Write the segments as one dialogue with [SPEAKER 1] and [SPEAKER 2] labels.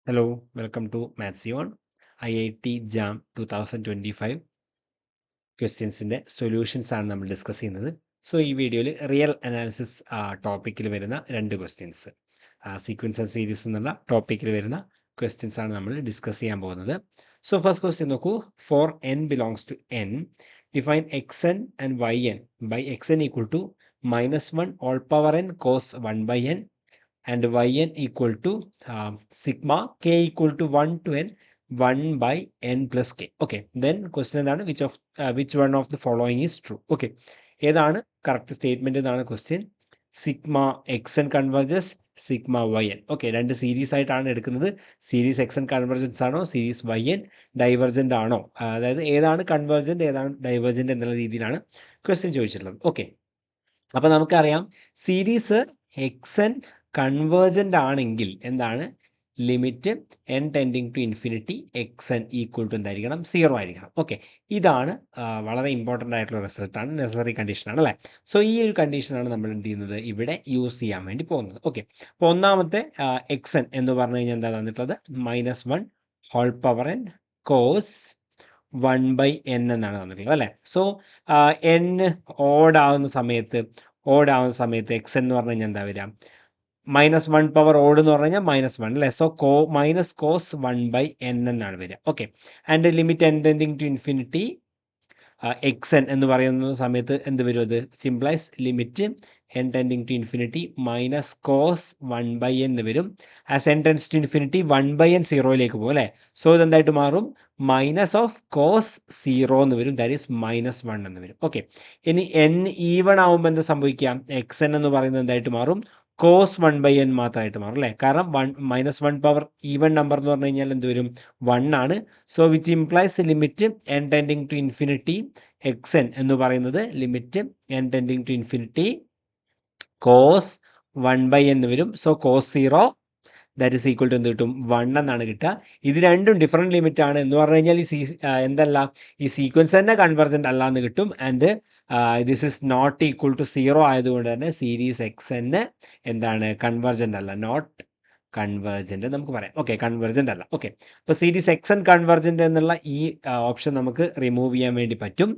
[SPEAKER 1] Hello, welcome to Mathsion IIT JAM 2025 ക്വസ്റ്റ്യൻസിൻ്റെ solutions ആണ് നമ്മൾ discuss ചെയ്യുന്നത്. സോ ഈ വീഡിയോയിൽ റിയൽ അനാലിസിസ് ടോപ്പിക്കിൽ വരുന്ന 2 ക്വസ്റ്റ്യൻസ്, സീക്വൻസ് ആൻഡ് സീരീസ് എന്നുള്ള ടോപ്പിക്കിൽ വരുന്ന ക്വസ്റ്റ്യൻസ് ആണ് നമ്മൾ ഡിസ്കസ് ചെയ്യാൻ പോകുന്നത്. സോ ഫസ്റ്റ് ക്വസ്റ്റ്യൻ നോക്കൂ. For n belongs to n, define xn and yn by xn equal to -1 all power n cos 1 by n and yn equal to sigma k equal to 1 to n 1 by n plus k. Okay, then question എന്താണ്, which one of the following is true? Okay, ഏതാണ് correct statement എന്നാണ് question. Sigma x n converges sigma y n. Okay, രണ്ട് series ആയിട്ടാണ് എടുക്കുന്നത്. Series x n convergence ആണോ, series y n divergent ആണോ, അതായത് ഏതാണ് കൺവെർജൻ്റ് ഏതാണ് ഡൈവർജൻ്റ് എന്നുള്ള രീതിയിലാണ് ക്വസ്റ്റ്യൻ ചോദിച്ചിട്ടുള്ളത്. ഓക്കെ, അപ്പോൾ നമുക്കറിയാം സീരീസ് എക്സ് എൻ കൺവേർജൻ്റ് ആണെങ്കിൽ എന്താണ്, limit n tending to infinity x n equal to എന്തായിരിക്കണം, 0 ആയിരിക്കണം. ഓക്കെ, ഇതാണ് വളരെ ഇമ്പോർട്ടൻ്റ് ആയിട്ടുള്ള റിസൾട്ടാണ്, നെസസറി കണ്ടീഷനാണ് അല്ലേ. സോ ഈ ഒരു കണ്ടീഷനാണ് നമ്മൾ എന്ത് ചെയ്യുന്നത്, ഇവിടെ യൂസ് ചെയ്യാൻ വേണ്ടി പോകുന്നത്. ഓക്കെ, അപ്പോൾ ഒന്നാമത്തെ എക്സ് എൻ എന്ന് പറഞ്ഞു കഴിഞ്ഞാൽ എന്താ തന്നിട്ടുള്ളത്, -1 whole power n cos 1 by n എന്നാണ് തന്നിട്ടുള്ളത് അല്ലേ. സോ n ഓഡ് ആവുന്ന സമയത്ത് എക്സ് എന്ന് പറഞ്ഞു കഴിഞ്ഞാൽ എന്താ വരിക, -1 പവർ ഓഡ് എന്ന് പറഞ്ഞു കഴിഞ്ഞാൽ -1 അല്ലേ. So minus cos 1 by n എന്നാണ് വരിക. Okay, and limit n tending to infinity x n എന്ന് പറയുന്ന സമയത്ത് എന്ത് വരും, അത് simplifies limit n tending to infinity minus cos 1 by n എന്ന് വരും. As n tends to infinity 1 by n 0യിലേക്ക് പോകും അല്ലേ. സോ ഇതെന്തായിട്ട് മാറും, മൈനസ് ഓഫ് കോസ് 0 എന്ന് വരും, ദാറ്റ് ഈസ് -1 എന്ന് വരും. ഓക്കെ, ഇനി n ഈവൺ ആവുമ്പോൾ എന്താ സംഭവിക്കാം, എക്സ് എൻ എന്ന് പറയുന്നത് എന്തായിട്ട് മാറും, കോസ് 1 ബൈ n മാത്രമായിട്ട് മാറും അല്ലേ. കാരണം -1 പവർ ഈവൺ നമ്പർ എന്ന് പറഞ്ഞു കഴിഞ്ഞാൽ എന്ത് വരും, 1 ആണ്. So which implies limit n tending to infinity x n എന്ന് പറയുന്നത് limit n tending to infinity cos 1 by n വരും. So cos 0 that is equal to എന്ത് കിട്ടും, 1 എന്നാണ് കിട്ടുക. ഇത് രണ്ടും ഡിഫറെൻറ്റ് ലിമിറ്റ് ആണ് എന്ന് പറഞ്ഞു കഴിഞ്ഞാൽ എന്തല്ല, ഈ സീക്വൻസ് തന്നെ കൺവെർജൻ്റ് അല്ല എന്ന് കിട്ടും. And this is not equal to 0 ആയതുകൊണ്ട് തന്നെ സീരീസ് എക്സ് എന്ന് എന്താണ്, കൺവെർജൻ്റ് അല്ല, നോട്ട് കൺവെർജൻ്റ് നമുക്ക് പറയാം. ഓക്കെ, കൺവെർജൻ്റ് അല്ല. ഓക്കെ, അപ്പോൾ സീരീസ് എക്സ് എൻ കൺവെർജൻ്റ് എന്നുള്ള ഈ ഓപ്ഷൻ നമുക്ക് റിമൂവ് ചെയ്യാൻ വേണ്ടി പറ്റും,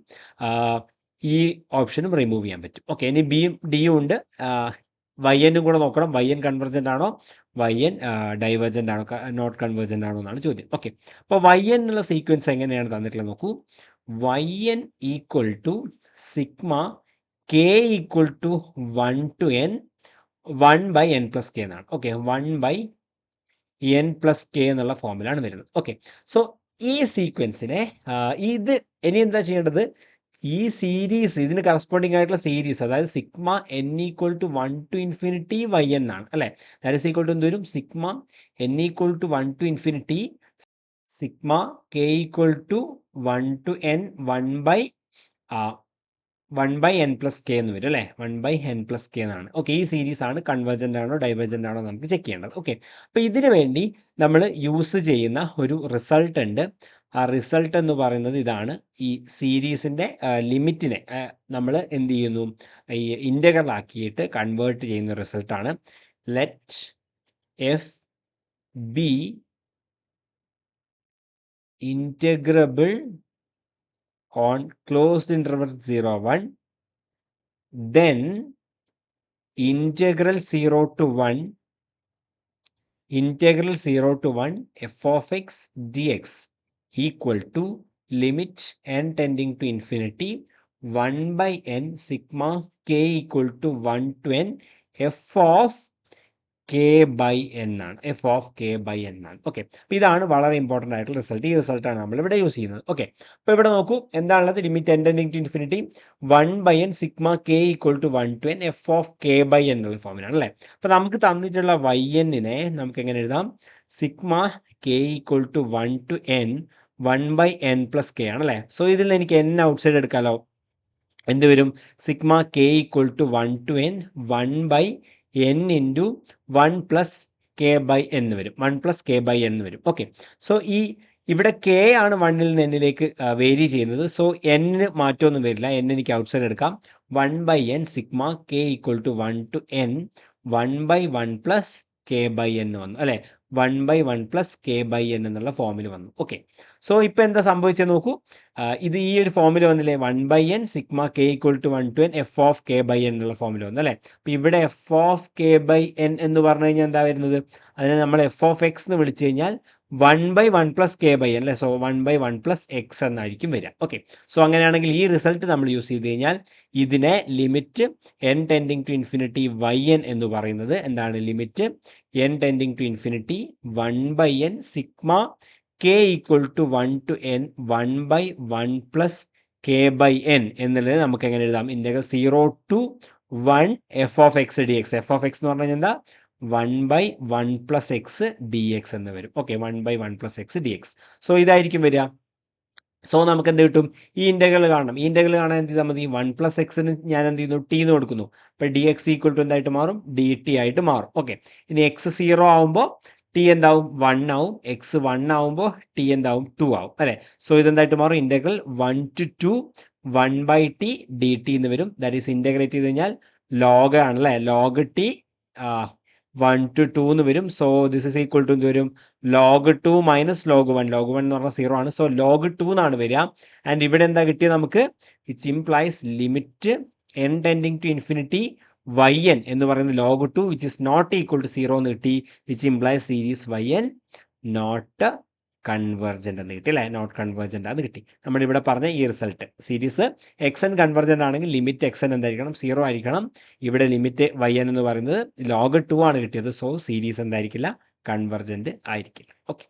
[SPEAKER 1] ഈ ഓപ്ഷനും റിമൂവ് ചെയ്യാൻ പറ്റും. ഓക്കെ, ഇനി ബിയും ഡിയും ഉണ്ട്, വൈ എന്നും കൂടെ നോക്കണം, വൈ എൻ കൺവെർജൻ്റ് ആണോ, വൈ എൻ ഡൈവേർജൻ്റ് ആണോ, നോട്ട് കൺവെർജൻ്റ് ആണോ എന്നാണ് ചോദ്യം. ഓക്കെ, അപ്പോൾ വൈ എൻ എന്നുള്ള സീക്വൻസ് എങ്ങനെയാണ് തന്നിട്ടുള്ളത് നോക്കൂ. Y n equal to sigma k equal to 1 to n 1 by n plus k എന്നാണ്. Okay, 1 by n plus k എന്നുള്ള ഫോമിലാണ് വരുന്നത്. ഓക്കെ, സോ ഈ സീക്വൻസിനെ ഇത് ഇനി എന്താ ചെയ്യേണ്ടത്, ഈ സീരീസ് ഇതിന് കറസ്പോണ്ടിങ് ആയിട്ടുള്ള സീരീസ്, അതായത് sigma n equal to 1 to infinity y n ആണ് അല്ലേ. ദാറ്റ് ഈസ് ഈക്വൽ ടു എന്ത് വരും, sigma n equal to 1 to infinity sigma k equal to 1 to n 1 by n plus k എന്ന് വരും അല്ലേ, 1 ബൈ n പ്ലസ് കെ എന്നാണ്. Okay, ഈ series ആണ് കൺവെർജൻ്റ് ആണോ ഡൈവേർജൻ്റ് ആണോ നമുക്ക് ചെക്ക് ചെയ്യേണ്ടത്. ഓക്കെ, അപ്പോൾ ഇതിനു വേണ്ടി നമ്മൾ യൂസ് ചെയ്യുന്ന ഒരു റിസൾട്ട് ഉണ്ട്. ആ റിസൾട്ട് എന്ന് പറയുന്നത് ഇതാണ്. ഈ സീരീസിൻ്റെ ലിമിറ്റിനെ നമ്മൾ എന്ത് ചെയ്യുന്നു, ഈ ഇൻ്റഗ്രൽ ആക്കിയിട്ട് കൺവേർട്ട് ചെയ്യുന്ന റിസൾട്ടാണ്. Let F B integrable on closed interval 0 1, then integral 0 to 1 f of x dx equal to limit n tending to infinity 1 by n sigma k equal to 1 to n f of k by n ആണ്, f of k by n ആണ്. Okay, അപ്പോൾ ഇതാണ് വളരെ important ആയിട്ടുള്ള result. ഈ റിസൾട്ടാണ് നമ്മളിവിടെ use ചെയ്യുന്നത്. ഓക്കെ, അപ്പോൾ ഇവിടെ നോക്കൂ എന്താണുള്ളത്, limit n tending to infinity 1 by n sigma k equal to 1 to n f of k by n എന്നുള്ള ഫോമിലാണ് അല്ലേ. അപ്പോൾ നമുക്ക് തന്നിട്ടുള്ള വൈ എന്നിനെ നമുക്ക് എങ്ങനെ എഴുതാം, sigma k equal to 1 to n 1 by n plus k ആണ് അല്ലേ. സോ ഇതിൽ എനിക്ക് n ഔട്ട് സൈഡ് എടുക്കാമല്ലോ, എന്ത് വരും, sigma k equal to 1 to n 1 by n into 1 plus k by n വരും, 1 പ്ലസ് കെ ബൈ n വരും. Okay, so ഇവിടെ കെ ആണ് 1ൽ നിന്ന് എന്നിലേക്ക് വേരി ചെയ്യുന്നത്. സോ എന്നിന് മാറ്റമൊന്നും വരില്ല, n എനിക്ക് ഔട്ട് സൈഡ് എടുക്കാം. 1 by n sigma k equal to 1 to n 1 by 1 plus k by n വന്നു അല്ലേ. 1/1 പ്ലസ് k/n എന്നുള്ള ഫോമിൽ വന്നു. ഓക്കെ, സോ ഇപ്പോൾ എന്താ സംഭവിച്ചത് നോക്കൂ. ഇത് ഈ ഒരു ഫോമിൽ വന്നില്ലേ, 1/n sigma k = 1 to n f of k/n എന്നുള്ള ഫോമിൽ വന്നു അല്ലേ. അപ്പോൾ ഇവിടെ f of k/n എന്ന് പറഞ്ഞു കഴിഞ്ഞാൽ എന്താ വരുന്നത്, അതിനെ നമ്മൾ f of x എന്ന് വിളിച്ചു കഴിഞ്ഞാൽ 1/1 പ്ലസ് k/n അല്ലേ. സോ 1/1 പ്ലസ് x എന്നായിരിക്കും വരിക. ഓക്കെ, സോ അങ്ങനെയാണെങ്കിൽ ഈ റിസൾട്ട് നമ്മൾ യൂസ് ചെയ്ത് കഴിഞ്ഞാൽ ഇതിനെ limit n tending to infinity yn എന്ന് പറയുന്നത് എന്താണ്, limit n tending to infinity 1/n sigma k = 1 to n 1/1 plus k/n എന്നുള്ളത് നമുക്ക് എങ്ങനെ എഴുതാം, integral 0 to 1 f of x dx. f of x എന്ന് പറഞ്ഞു കഴിഞ്ഞാൽ എന്താ, 1/1 പ്ലസ് എക്സ് ഡി എക്സ് എന്ന് വരും. Okay, 1/1 plus X D X. So ഇതായിരിക്കും വരിക. സോ നമുക്ക് എന്ത് കിട്ടും, ഈ ഇൻ്റഗ്രൽ കാണണം. ഈ ഇൻ്റഗ്രൽ കാണാൻ എന്ത് ചെയ്താൽ മതി, 1 പ്ലസ് എക്സിന് ഞാൻ എന്ത് ചെയ്യുന്നു, ടി എന്ന് കൊടുക്കുന്നു. അപ്പോൾ ഡി എക്സ് ഈക്വൽ ടു എന്തായിട്ട് മാറും, ഡി ടി ആയിട്ട് മാറും. ഓക്കെ, ഇനി എക്സ് 0 ആവുമ്പോൾ ടി എന്താവും, 1 ആവും. എക്സ് 1 ആവുമ്പോൾ ടി എന്താവും, 2 ആവും അല്ലേ. സോ ഇതെന്തായിട്ട് മാറും, integral 1 to 2 1/t D T എന്ന് വരും. ദാറ്റ് ഈസ് ഇൻ്റഗ്രേറ്റ് ചെയ്ത് കഴിഞ്ഞാൽ ലോഗ് ആണ് അല്ലേ, ലോഗ് ടി 1 to 2 എന്ന് വരും. So this is equal to എന്ത് വരും, ലോഗ് 2 മൈനസ് ലോഗ് 1. ലോഗ് 1 എന്ന് പറഞ്ഞാൽ 0 ആണ്. സോ ലോഗ് 2 എന്നാണ് വരിക. ആൻഡ് ഇവിടെ എന്താ കിട്ടിയത് നമുക്ക്, which implies limit n tending to infinity yn എന്ന് പറയുന്നത് log 2 which is not equal to 0 എന്ന് കിട്ടി. Which implies series yn not convergent എന്ന് കിട്ടി അല്ലേ, നോട്ട് കൺവെർജൻ്റ് അത് കിട്ടി. നമ്മളിവിടെ പറഞ്ഞ ഈ റിസൾട്ട്, സീരീസ് xn കൺവെർജൻ്റ് ആണെങ്കിൽ ലിമിറ്റ് xn എന്തായിരിക്കണം, 0 ആയിരിക്കണം. ഇവിടെ ലിമിറ്റ് yn എന്ന് പറയുന്നത് ലോഗ് 2 ആണ് കിട്ടിയത്. സോ സീരീസ് എന്തായിരിക്കില്ല, കൺവെർജൻ്റ് ആയിരിക്കില്ല. ഓക്കെ,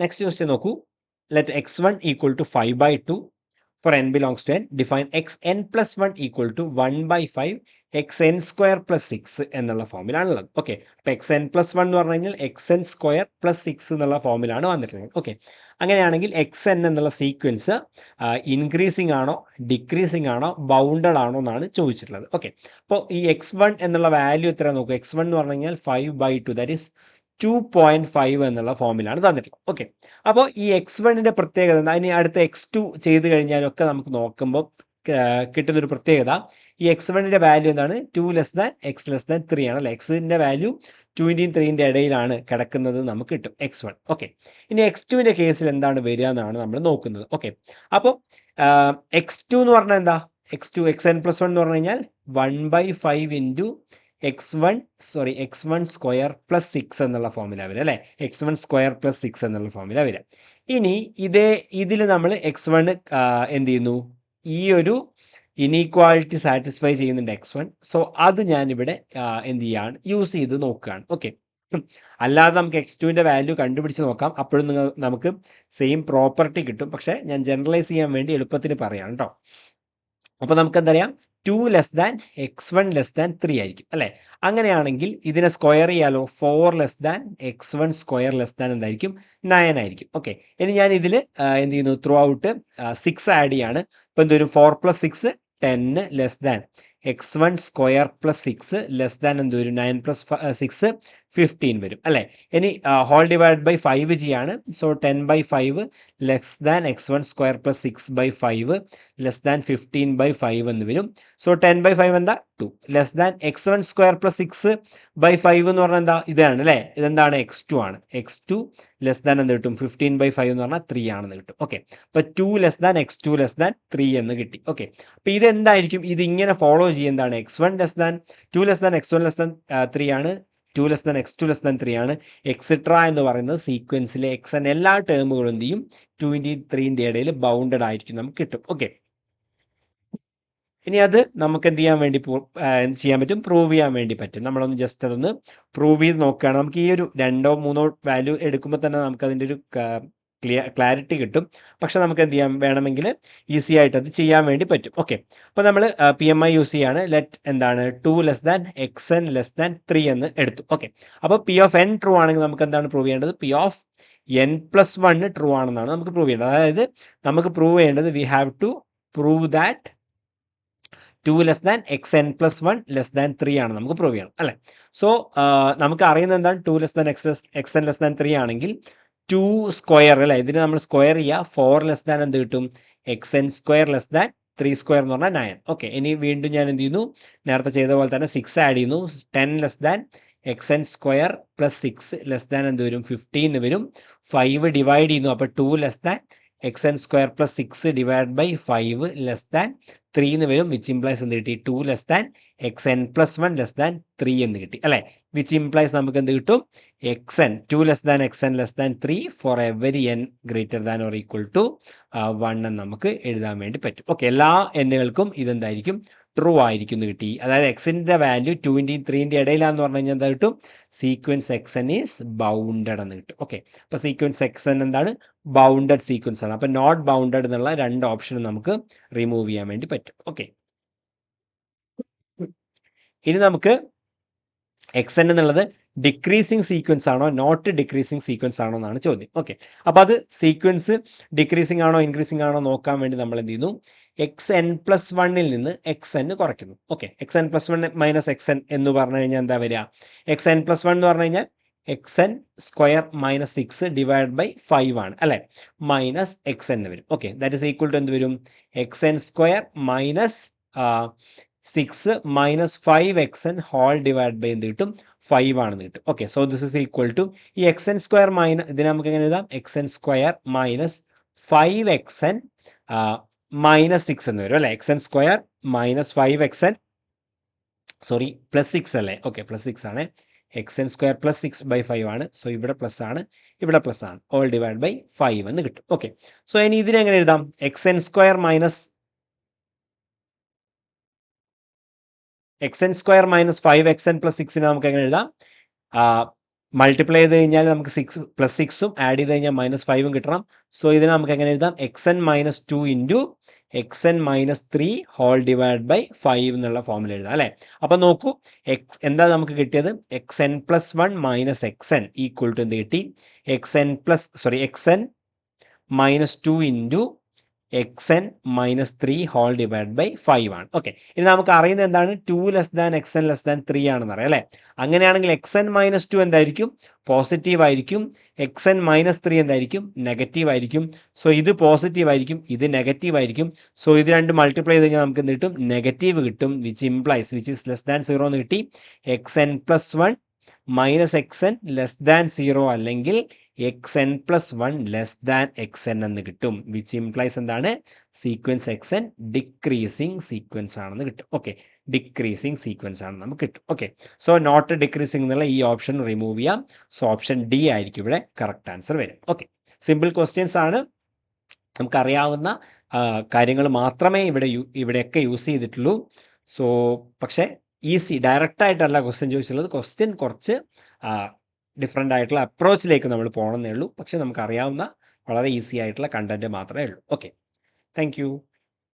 [SPEAKER 1] നെക്സ്റ്റ് ക്വസ്റ്റ്യൻ നോക്കൂ. Let x1 equal to 5/2 for n belongs to n. Define xn plus 1 equal to 1/5 xn square plus 6 എന്നുള്ള ഫോമിലാണുള്ളത്. ഓക്കെ, അപ്പോൾ xn plus 1 എന്ന് പറഞ്ഞു കഴിഞ്ഞാൽ xn square plus 6 എന്നുള്ള ഫോമിലാണ് വന്നിട്ടുള്ളത്. ഓക്കെ, അങ്ങനെയാണെങ്കിൽ xn എന്നുള്ള സീക്വൻസ് ഇൻക്രീസിങ് ആണോ ഡിക്രീസിങ് ആണോ ബൗണ്ടഡ് ആണോ എന്നാണ് ചോദിച്ചിട്ടുള്ളത്. ഓക്കെ, അപ്പോൾ ഈ x1 എന്നുള്ള വാല്യൂ എത്ര നോക്കുക. x1 എന്ന് പറഞ്ഞു കഴിഞ്ഞാൽ 5/2 ദാറ്റ് ഈസ് 2.5 എന്നുള്ള ഫോമിലാണ് തന്നിട്ടുള്ളത്. ഓക്കെ, അപ്പോൾ ഈ x1ൻ്റെ പ്രത്യേകത എന്താ, അതിന് അടുത്ത x2 ചെയ്ത് കഴിഞ്ഞാലൊക്കെ നമുക്ക് നോക്കുമ്പോൾ കിട്ടുന്നൊരു പ്രത്യേകത, ഈ x1ൻ്റെ വാല്യൂ എന്താണ്, 2 less than x less than 3 ആണ് അല്ലേ. എക്സിൻ്റെ വാല്യൂ 2ൻ്റെയും 3ൻ്റെ ഇടയിലാണ് കിടക്കുന്നത് നമുക്ക് കിട്ടും x1. ഓക്കെ, ഇനി x2ൻ്റെ കേസിൽ എന്താണ് വരിക എന്നാണ് നമ്മൾ നോക്കുന്നത്. ഓക്കെ, അപ്പോൾ x2 എന്ന് പറഞ്ഞാൽ എന്താ, xn plus 1 എന്ന് പറഞ്ഞു കഴിഞ്ഞാൽ 1/5 ഇൻറ്റു x1 സ്ക്വയർ പ്ലസ് 6 എന്നുള്ള ഫോമിലാണ് വരിക അല്ലേ. x1 സ്ക്വയർ പ്ലസ് 6 എന്നുള്ള ഫോമിലാണ് വരിക. ഇനി ഇതിൽ നമ്മൾ x1 എന്ത് ചെയ്യുന്നു, ഈ ഒരു ഇനീക്വാളിറ്റി സാറ്റിസ്ഫൈ ചെയ്യുന്നുണ്ട് x1. സോ അത് ഞാനിവിടെ എന്ത് ചെയ്യാണ്, യൂസ് ചെയ്ത് നോക്കുകയാണ്. ഓക്കെ, അല്ലാതെ നമുക്ക് x2ൻ്റെ വാല്യൂ കണ്ടുപിടിച്ച് നോക്കാം, അപ്പോഴും നമുക്ക് സെയിം പ്രോപ്പർട്ടി കിട്ടും. പക്ഷേ ഞാൻ ജനറലൈസ് ചെയ്യാൻ വേണ്ടി എളുപ്പത്തിന് പറയാം കേട്ടോ. അപ്പോൾ നമുക്ക് എന്തറിയാം, 2 less than x1 less than 3 ആയിരിക്കും അല്ലേ. അങ്ങനെയാണെങ്കിൽ ഇതിനെ സ്ക്വയർ ചെയ്യാലോ, 4 less than x1 square less than എന്തായിരിക്കും, 9 ആയിരിക്കും. ഓക്കെ, ഇനി ഞാൻ ഇതിൽ എന്ത് ചെയ്യുന്നു, ത്രൂ ഔട്ട് 6 ആഡ് ചെയ്യാണ്. ഇപ്പോൾ എന്ത് വരും, 4 + 6 10 less than x1 square plus 6 less than എന്ത് വരും, 9 + 6 15 വരും അല്ലേ. ഇനി ഹോൾ ഡിവൈഡ് ബൈ 5 ചെയ്യാണ്. So 10/5 less than x1 square plus 6/5 less than 15/5 എന്ന് വരും. സോ 10/5 എന്താ, 2 less than x1 square plus 6/5 എന്ന് പറഞ്ഞാൽ എന്താ, ഇതാണ് അല്ലേ. ഇതെന്താണ്, x2 ആണ്. x2 ലെസ് ദാൻ എന്ത് കിട്ടും, 15/5 എന്ന് പറഞ്ഞാൽ 3 ആണെന്ന് കിട്ടും. ഓക്കെ, അപ്പോൾ 2 less than x2 less than 3 എന്ന് കിട്ടി. ഓക്കെ, അപ്പോൾ ഇതെന്തായിരിക്കും, ഇതിങ്ങനെ ഫോളോ ചെയ്യുന്നതാണ്. x1 less than 2 less than x1 less than 3 ആണ്, 2 less than x2 less than 3 ആണ്, എക്സെട്ര എന്ന് പറയുന്നത് സീക്വൻസിലെ xn എല്ലാ ടേമുകളും എന്ത് ചെയ്യും, 2ൻ്റെയും 3ൻ്റെ ഇടയിൽ ബൗണ്ടഡ് ആയിരിക്കും നമുക്ക് കിട്ടും. ഓക്കെ, ഇനി അത് നമുക്ക് എന്ത് ചെയ്യാൻ വേണ്ടി ചെയ്യാൻ പറ്റും, പ്രൂവ് ചെയ്യാൻ വേണ്ടി പറ്റും. നമ്മളൊന്ന് ജസ്റ്റ് അതൊന്ന് പ്രൂവ് ചെയ്ത് നോക്കുകയാണ്. നമുക്ക് ഈ ഒരു 2 or 3 വാല്യൂ എടുക്കുമ്പോൾ തന്നെ നമുക്കതിൻ്റെ ഒരു ക്ലാരിറ്റി കിട്ടും. പക്ഷെ നമുക്ക് എന്ത് ചെയ്യാം, വേണമെങ്കിൽ ഈസി ആയിട്ട് അത് ചെയ്യാൻ വേണ്ടി പറ്റും. ഓക്കെ, അപ്പോൾ നമ്മൾ PMI യൂസ് ചെയ്യാണ്. ലെറ്റ് എന്താണ്, 2 less than xn less than 3 എന്ന് എടുത്തു. ഓക്കെ, അപ്പോൾ P of n ട്രൂ ആണെങ്കിൽ നമുക്ക് എന്താണ് പ്രൂവ് ചെയ്യേണ്ടത്, P of n + 1 ട്രൂ ആണെന്നാണ് നമുക്ക് പ്രൂവ് ചെയ്യേണ്ടത്. അതായത് നമുക്ക് പ്രൂവ് ചെയ്യേണ്ടത്, we have to prove that 2 less than xn + 1 less than 3 ആണ് നമുക്ക് പ്രൂവ് ചെയ്യണം അല്ലേ. സോ നമുക്ക് അറിയുന്നത് എന്താണ്, 2 less than xn less than 3 ആണെങ്കിൽ 2 സ്ക്വയർ അല്ലേ, ഇതിന് നമ്മൾ സ്ക്വയർ ചെയ്യുക. 4 ലെസ് ദാൻ എന്ത് കിട്ടും, xn square less than 3 square എന്ന് പറഞ്ഞാൽ 9. ഓക്കെ, ഇനി വീണ്ടും ഞാൻ എന്ത് ചെയ്യുന്നു, നേരത്തെ ചെയ്ത പോലെ തന്നെ 6 ആഡ് ചെയ്യുന്നു. 10 less than x n square plus 6 less than എന്ത് വരും 15 എന്ന് വരും. 5 ഡിവൈഡ് ചെയ്യുന്നു, അപ്പോൾ 2 less than x n square plus 6 divide by 5 less than 3 എന്ന് വരും. വിച്ച് ഇംപ്ലൈസ് എന്ത് കിട്ടി 2 less than x n plus 1 less than 3 എന്ന് കിട്ടി അല്ലേ. വിച്ച് ഇംപ്ലൈസ് നമുക്ക് എന്ത് കിട്ടും x n 2 less than x n less than 3 for every n greater than or equal to 1 എന്ന് നമുക്ക് എഴുതാൻ വേണ്ടി പറ്റും. ഓക്കെ, എല്ലാ എന്നുകൾക്കും ഇതെന്തായിരിക്കും ട്രൂ ആയിരിക്കും എന്ന് കിട്ടി. അതായത് എക്സിൻ്റെ വാല്യൂ 2ൻ്റെയും 3ൻ്റെയും ഇടയിലാന്ന് പറഞ്ഞു കഴിഞ്ഞാൽ എന്താ കിട്ടും sequence X N is bounded എന്ന് കിട്ടും. ഓക്കെ, അപ്പോൾ സീക്വൻസ് എക്സ് എൻ എന്താണ് ബൗണ്ടഡ് സീക്വൻസ് ആണ്. അപ്പോൾ നോട്ട് ബൗണ്ടഡ് എന്നുള്ള 2 ഓപ്ഷനും നമുക്ക് റിമൂവ് ചെയ്യാൻ വേണ്ടി പറ്റും. ഓക്കെ, ഇനി നമുക്ക് എക്സ് എൻ എന്നുള്ളത് ഡിക്രീസിങ് സീക്വൻസ് ആണോ നോട്ട് ഡിക്രീസിങ് സീക്വൻസ് ആണോ എന്നാണ് ചോദ്യം. ഓക്കെ, അപ്പോൾ അത് സീക്വൻസ് ഡിക്രീസിങ് ആണോ ഇൻക്രീസിങ് ആണോ നോക്കാൻ വേണ്ടി നമ്മൾ എന്ത് ചെയ്യുന്നു എക്സ് എൻ പ്ലസ് 1ൽ നിന്ന് എക്സ് എൻ കുറയ്ക്കുന്നു. Okay, X n plus 1 minus x n എന്ന് പറഞ്ഞു കഴിഞ്ഞാൽ എന്താ വരിക എക്സ് എൻ പ്ലസ് 1 എന്ന് പറഞ്ഞു കഴിഞ്ഞാൽ x n square minus 6 divide by 5 ആണ് അല്ലേ, മൈനസ് എക്സ് എൻ വരും. Okay, that is equal to എന്ത് വരും x n square minus 6 minus 5 x n whole divide by എന്ത് കിട്ടും 5 ആണെന്ന് കിട്ടും. Okay, so this is equal to ഈ എക്സ് എൻ സ്ക്വയർ മൈനസ് ഇതിനെ നമുക്ക് എങ്ങനെ എഴുതാം x n square minus 5 x n minus 6 എന്ന് വരും അല്ലേ. X n square minus 5 x n sorry plus 6 അല്ലേ. ഓക്കെ, പ്ലസ് 6 ആണ്. X n square plus 6 by 5 ആണ്. സോ ഇവിടെ പ്ലസ് ആണ് ഇവിടെ പ്ലസ് ആണ്, ഓൾ ഡിവൈഡ് ബൈ 5 എന്ന് കിട്ടും. ഓക്കെ, സോ ഇനി ഇതിനെ എങ്ങനെ എഴുതാം x n square minus x n square minus 5 x n plus 6നെ നമുക്ക് എങ്ങനെ എഴുതാം മൾട്ടിപ്ലൈ ചെയ്ത് കഴിഞ്ഞാൽ നമുക്ക് 6 പ്ലസ് 6ഉം ആഡ് ചെയ്ത് കഴിഞ്ഞാൽ മൈനസ് 5ഉം കിട്ടണം. സോ ഇതിനെ നമുക്ക് എങ്ങനെ എഴുതാം x n minus 2 into x n minus 3 whole divide by 5 എന്നുള്ള ഫോമിൽ എഴുതാം അല്ലേ. അപ്പം നോക്കൂ എന്താ നമുക്ക് കിട്ടിയത് x n plus 1 minus x n equal to എന്ത് കിട്ടി x n minus 2 into x n minus 3 whole divide by 5 ആണ്. ഓക്കെ, ഇനി നമുക്ക് അറിയുന്നത് എന്താണ് 2 less than x n less than 3 ആണെന്ന് അറിയാം അല്ലേ. അങ്ങനെയാണെങ്കിൽ എക്സ് എൻ മൈനസ് 2 എന്തായിരിക്കും പോസിറ്റീവ് ആയിരിക്കും, എക്സ് എൻ മൈനസ് 3 എന്തായിരിക്കും നെഗറ്റീവ് ആയിരിക്കും. സോ ഇത് പോസിറ്റീവ് ആയിരിക്കും ഇത് നെഗറ്റീവ് ആയിരിക്കും. സോ ഇത് രണ്ട് മൾട്ടിപ്ലൈ ചെയ്ത് കഴിഞ്ഞാൽ നമുക്ക് എന്ത് കിട്ടും നെഗറ്റീവ് കിട്ടും. വിച്ച് ഇസ് ലെസ് ദാൻ 0 എന്ന് കിട്ടി. X n plus 1 minus x n less than 0 അല്ലെങ്കിൽ X n plus 1 less than x n എന്ന് കിട്ടും. വിച്ച് ഇംപ്ലൈസ് എന്താണ് sequence X N decreasing sequence ആണെന്ന് കിട്ടും. ഓക്കെ, ഡിക്രീസിങ് സീക്വൻസ് ആണ് നമുക്ക് കിട്ടും. ഓക്കെ, സോ നോട്ട് ഡിക്രീസിങ് എന്നുള്ള ഈ ഓപ്ഷൻ റിമൂവ് ചെയ്യാം. സോ ഓപ്ഷൻ ഡി ആയിരിക്കും ഇവിടെ കറക്റ്റ് ആൻസർ വരും. ഓക്കെ, സിമ്പിൾ ക്വസ്റ്റ്യൻസ് ആണ്, നമുക്കറിയാവുന്ന കാര്യങ്ങൾ മാത്രമേ ഇവിടെയൊക്കെ യൂസ് ചെയ്തിട്ടുള്ളൂ. സോ പക്ഷേ ഈസി ഡയറക്റ്റായിട്ടല്ല ക്വസ്റ്റ്യൻ ചോദിച്ചിട്ടുള്ളത്. ക്വസ്റ്റ്യൻ കുറച്ച് ഡിഫറെൻ്റ് ആയിട്ടുള്ള അപ്രോച്ചിലേക്ക് നമ്മൾ പോകണമെന്നേ ഉള്ളൂ. പക്ഷേ നമുക്കറിയാവുന്ന വളരെ ഈസി ആയിട്ടുള്ള കണ്ടൻറ്റ് മാത്രമേ ഉള്ളൂ. Okay, thank you.